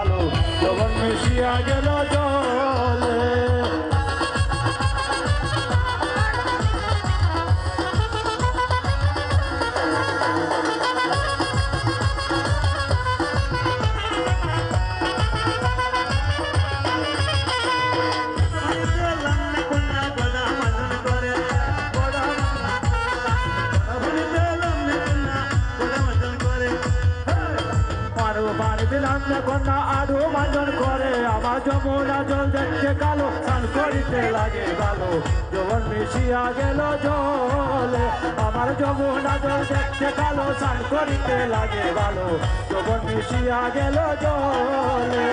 ভালো যখন মিশিয়া গেল জলে কন্যা আধু মাজন করে আমার যমুনা জল দেখতে কালো স্নান করিতে লাগে ভালো যখন মিশিয়া গেল জলে আমার যমুনা জল দেখতে কালো স্নান করিতে লাগে ভালো যখন মিশিয়া গেল জলে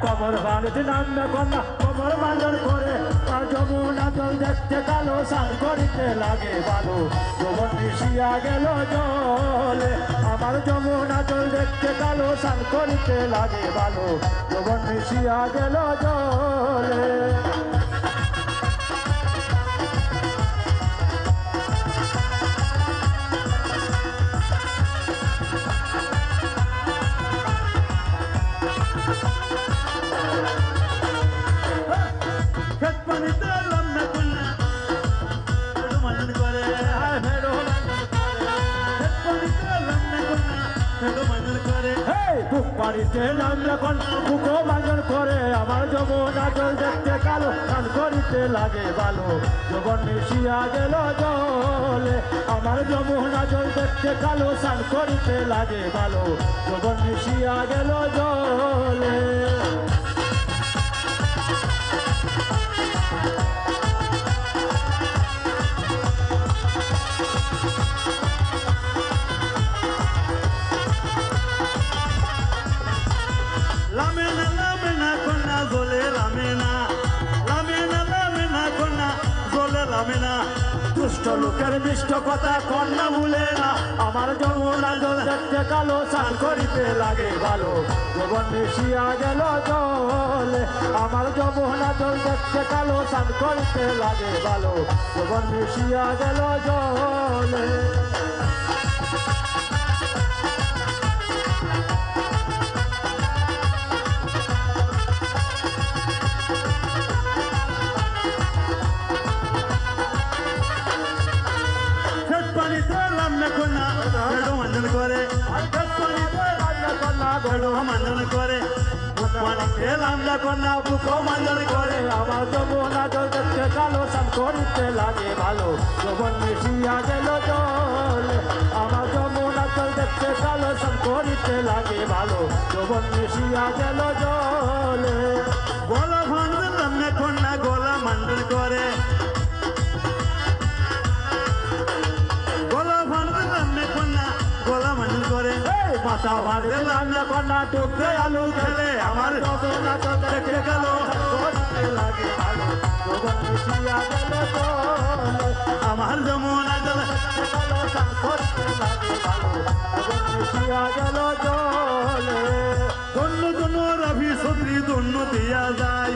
কমর বাঁধতে নামে কন্যা কমর বাঁধন করে আর যমুনা জল দেখতে কালো স্নান করিতে লাগে ভালো যখন মিশিয়া গেল জলে আমার যমুনা জল দেখতে কালো স্নান করিতে লাগে ভালো যখন মিশিয়া গেল জলে বাড়িতে নামলে কোন বুকো বাঁধন করে আমার যমুনা জল দেখতে কালো স্নান করিতে লাগে ভালো যখন মিশিয়া গেল জলে আমার যমুনা জল দেখতে কালো স্নান করিতে লাগে ভালো যখন মিশিয়া গেল জলে দুষ্ট লোকের মিষ্ট কথা কন্যা ভুলে না আমার যমুনা জল দেখতে কালো স্নান করিতে লাগে ভালো যখন মিশিয়া গেল জলে আমার যমুনা জল দেখতে কালো স্নান করিতে লাগে ভালো যখন মিশিয়া গেল জলে কন্যা বুকো মাঞ্জন করে আমার যমুনা জল দেখতে কালো স্নান করিতে লাগে ভালো যখন মিশিয়া গেল জলে আমার যমুনা জল দেখতে কালো স্নান করিতে লাগে ভালো যখন মিশিয়া গেল জলে গলা ভাঙলাম না কন্যা গলা মাঞ্জন করে গলা ভাঙলাম না কন্যা গলা মাঞ্জন করে মাথা ভাঙতে নামলে কন্যা টুকরে আলু খেলে আমার যমুনা জল দেখতে কালো করিতে লাগে ভালো যখন মিশিয়া গেল জলে আমার যমুনা জল কালো স্নান করিতে লাগে ভালো যখন মিশিয়া গেল জলে ধন্য ধন্য রবি সদ্রি ধন্য দিয়া যায়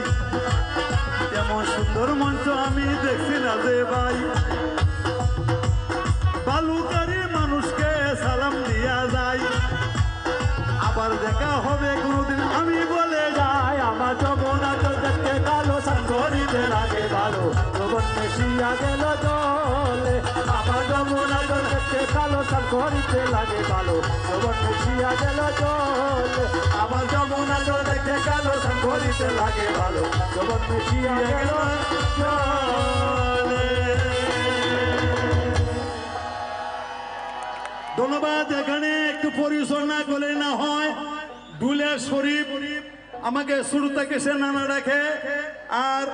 এমন সুন্দর মঞ্চ আমি দেখছি না যে ভাই বালুকারী মানুষকে সালাম দিয়া যায় আবার দেখা হবে কোনোদিন আমি বলে যাই আমার যমুনা জল দেখতে কালো স্নান করিতে লাগে ভালো যখন মিশিয়া গেল জলে আমার যমুনা জল দেখতে কালো স্নান করিতে লাগে ভালো যখন মিশিয়া গেল জলে আমার যমুনা জল দেখতে কালো স্নান করিতে লাগে ভালো যখন মিশিয়া গেল জলে ধন্যবাদ। এখানে একটু পরিচয় না করলে না হয় দুলে শরীফ আমাকে শুরু থেকে সে নানা রাখে আর